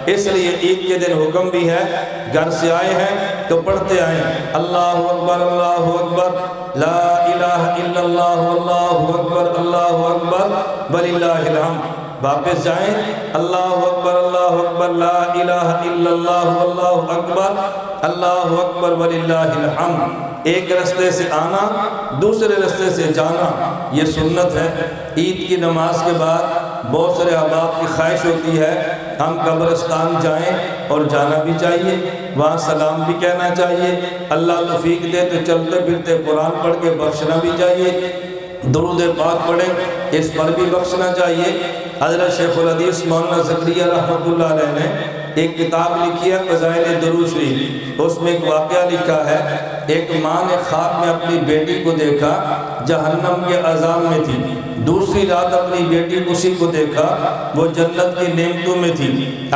اس لیے عید کے دن حکم بھی ہے، گھر سے آئے ہیں تو پڑھتے آئیں اللہ اکبر لا الہ الا اللہ اللہ اکبر وللہ الحمد۔ واپس جائیں اللہ اکبر لا الہ الا اللہ اکبر وللہ الحمد۔ ایک رستے سے آنا دوسرے رستے سے جانا یہ سنت ہے۔ عید کی نماز کے بعد بہت سارے احباب کی خواہش ہوتی ہے ہم قبرستان جائیں، اور جانا بھی چاہیے، وہاں سلام بھی کہنا چاہیے، اللہ توفیق دے تو چلتے پھرتے قرآن پڑھ کے بخشنا بھی چاہیے، درود پاک پڑھیں اس پر بھی بخشنا چاہیے۔ حضرت شیخ الحدیث مولانا زکریا رحمۃ اللہ علیہ نے ایک کتاب لکھی ہے فضائل درود شریف، اس میں ایک واقعہ لکھا ہے، ایک ماں نے خواب میں اپنی بیٹی کو دیکھا جہنم کے عذاب میں تھی، دوسری رات اپنی بیٹی اسی کو دیکھا وہ جنت کی نعمتوں میں تھی،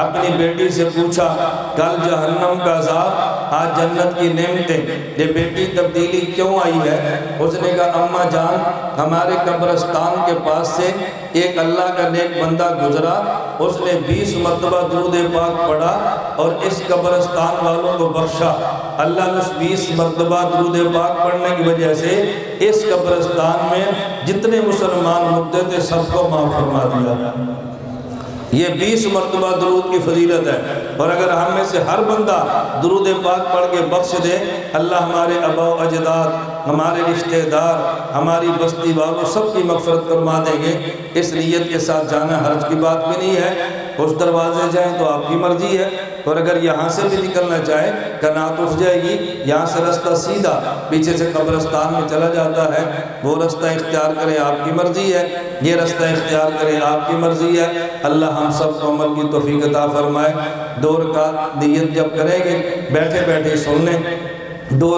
اپنی بیٹی سے پوچھا کل جہنم کا عذاب آج جنت کی نعمتیں، یہ بیٹی تبدیلی کیوں آئی ہے؟ اس نے کہا اماں جان ہمارے قبرستان کے پاس سے ایک اللہ کا نیک بندہ گزرا، اس نے 20 مرتبہ درود پاک پڑھا اور اس قبرستان والوں کو بخشا، اللہ نے اس 20 مرتبہ درود پاک پڑھنے کی وجہ سے اس قبرستان میں جتنے مسلمان مردے تھے سب کو معاف فرما دیا۔ یہ 20 مرتبہ درود کی فضیلت ہے، اور اگر ہم میں سے ہر بندہ درود پاک پڑھ کے بخش دے اللہ ہمارے آباء و اجداد، ہمارے رشتہ دار، ہماری بستی والوں سب کی مغفرت فرما دیں گے۔ اس نیت کے ساتھ جانا حرج کی بات بھی نہیں ہے، اس دروازے جائیں تو آپ کی مرضی ہے، اور اگر یہاں سے بھی نکلنا چاہے قناعت اٹھ جائے گی، یہاں سے رستہ سیدھا پیچھے سے قبرستان میں چلا جاتا ہے، وہ رستہ اختیار کرے آپ کی مرضی ہے، یہ رستہ اختیار کرے آپ کی مرضی ہے۔ اللہ ہم سب کو عمل کی توفیق عطا فرمائے۔ 2 رکعت نیت جب کریں گے بیٹھے بیٹھے سن لیں، 2